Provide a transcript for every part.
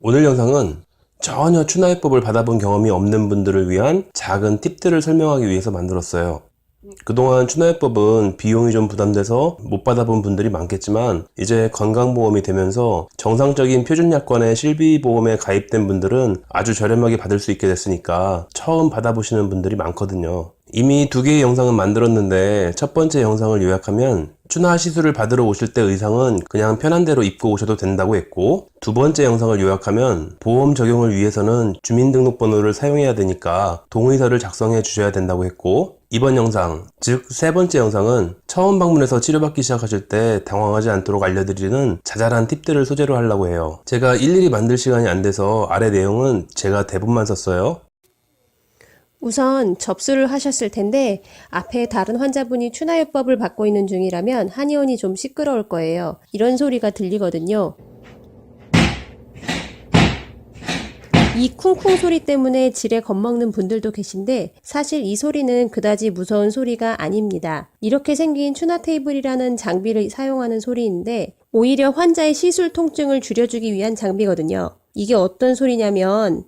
오늘 영상은 전혀 추나요법을 받아본 경험이 없는 분들을 위한 작은 팁들을 설명하기 위해서 만들었어요. 그동안 추나요법은 비용이 좀 부담돼서 못 받아본 분들이 많겠지만, 이제 건강보험이 되면서 정상적인 표준약관의 실비보험에 가입된 분들은 아주 저렴하게 받을 수 있게 됐으니까 처음 받아보시는 분들이 많거든요. 이미 2개의 영상은 만들었는데, 첫 번째 영상을 요약하면 추나 시술을 받으러 오실 때 의상은 그냥 편한 대로 입고 오셔도 된다고 했고, 두 번째 영상을 요약하면 보험 적용을 위해서는 주민등록번호를 사용해야 되니까 동의서를 작성해 주셔야 된다고 했고, 이번 영상, 즉 세 번째 영상은 처음 방문해서 치료받기 시작하실 때 당황하지 않도록 알려드리는 자잘한 팁들을 소재로 하려고 해요. 제가 일일이 만들 시간이 안 돼서 아래 내용은 제가 대본만 썼어요. 우선 접수를 하셨을 텐데 앞에 다른 환자분이 추나요법을 받고 있는 중이라면 한의원이 좀 시끄러울 거예요. 이런 소리가 들리거든요. 이 쿵쿵 소리 때문에 지레 겁먹는 분들도 계신데, 사실 이 소리는 그다지 무서운 소리가 아닙니다. 이렇게 생긴 추나 테이블이라는 장비를 사용하는 소리인데, 오히려 환자의 시술 통증을 줄여주기 위한 장비거든요. 이게 어떤 소리냐면,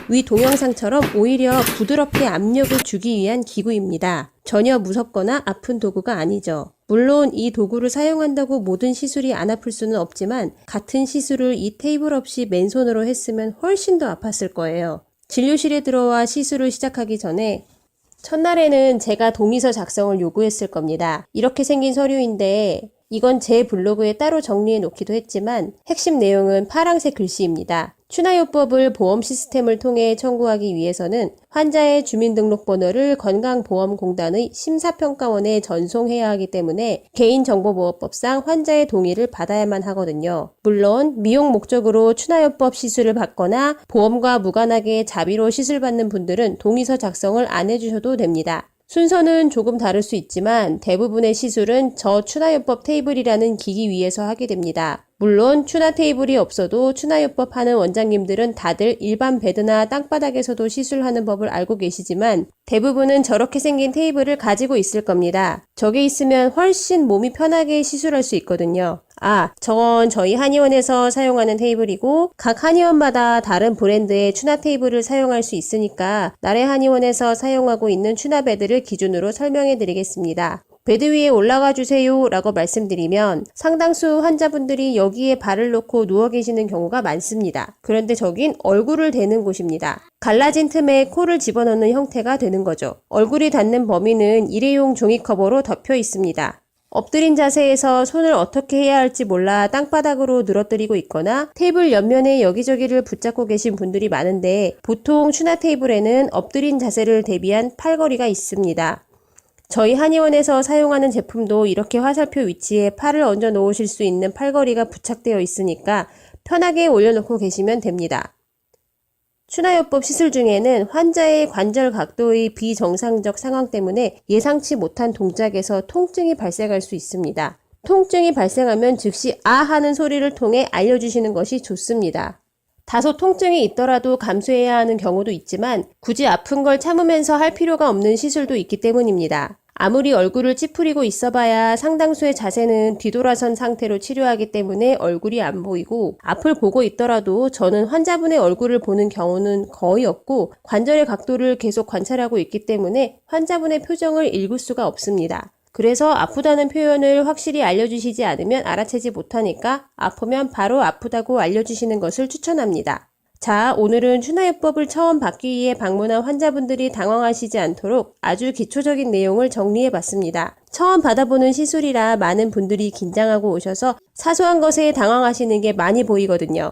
위 동영상처럼 오히려 부드럽게 압력을 주기 위한 기구입니다. 전혀 무섭거나 아픈 도구가 아니죠. 물론 이 도구를 사용한다고 모든 시술이 안 아플 수는 없지만, 같은 시술을 이 테이블 없이 맨손으로 했으면 훨씬 더 아팠을 거예요. 진료실에 들어와 시술을 시작하기 전에 첫날에는 제가 동의서 작성을 요구했을 겁니다. 이렇게 생긴 서류인데, 이건 제 블로그에 따로 정리해 놓기도 했지만 핵심 내용은 파란색 글씨입니다. 추나요법을 보험 시스템을 통해 청구하기 위해서는 환자의 주민등록번호를 건강보험공단의 심사평가원에 전송해야 하기 때문에 개인정보보호법상 환자의 동의를 받아야만 하거든요. 물론 미용 목적으로 추나요법 시술을 받거나 보험과 무관하게 자비로 시술받는 분들은 동의서 작성을 안 해주셔도 됩니다. 순서는 조금 다를 수 있지만 대부분의 시술은 저 추나요법 테이블이라는 기기 위에서 하게 됩니다. 물론 추나 테이블이 없어도 추나요법 하는 원장님들은 다들 일반 베드나 땅바닥에서도 시술하는 법을 알고 계시지만, 대부분은 저렇게 생긴 테이블을 가지고 있을 겁니다. 저게 있으면 훨씬 몸이 편하게 시술할 수 있거든요. 저건 저희 한의원에서 사용하는 테이블이고, 각 한의원마다 다른 브랜드의 추나 테이블을 사용할 수 있으니까 나래 한의원에서 사용하고 있는 추나 베드를 기준으로 설명해 드리겠습니다. 베드 위에 올라가 주세요 라고 말씀드리면 상당수 환자분들이 여기에 발을 놓고 누워 계시는 경우가 많습니다. 그런데 저긴 얼굴을 대는 곳입니다. 갈라진 틈에 코를 집어넣는 형태가 되는 거죠. 얼굴이 닿는 범위는 일회용 종이커버로 덮여 있습니다. 엎드린 자세에서 손을 어떻게 해야 할지 몰라 땅바닥으로 늘어뜨리고 있거나 테이블 옆면에 여기저기를 붙잡고 계신 분들이 많은데, 보통 추나 테이블에는 엎드린 자세를 대비한 팔걸이가 있습니다. 저희 한의원에서 사용하는 제품도 이렇게 화살표 위치에 팔을 얹어 놓으실 수 있는 팔걸이가 부착되어 있으니까 편하게 올려놓고 계시면 됩니다. 추나요법 시술 중에는 환자의 관절 각도의 비정상적 상황 때문에 예상치 못한 동작에서 통증이 발생할 수 있습니다. 통증이 발생하면 즉시 아 하는 소리를 통해 알려주시는 것이 좋습니다. 다소 통증이 있더라도 감수해야 하는 경우도 있지만 굳이 아픈 걸 참으면서 할 필요가 없는 시술도 있기 때문입니다. 아무리 얼굴을 찌푸리고 있어봐야 상당수의 자세는 뒤돌아선 상태로 치료하기 때문에 얼굴이 안 보이고, 앞을 보고 있더라도 저는 환자분의 얼굴을 보는 경우는 거의 없고 관절의 각도를 계속 관찰하고 있기 때문에 환자분의 표정을 읽을 수가 없습니다. 그래서 아프다는 표현을 확실히 알려주시지 않으면 알아채지 못하니까 아프면 바로 아프다고 알려주시는 것을 추천합니다. 자, 오늘은 추나요법을 처음 받기 위해 방문한 환자분들이 당황하시지 않도록 아주 기초적인 내용을 정리해봤습니다. 처음 받아보는 시술이라 많은 분들이 긴장하고 오셔서 사소한 것에 당황하시는 게 많이 보이거든요.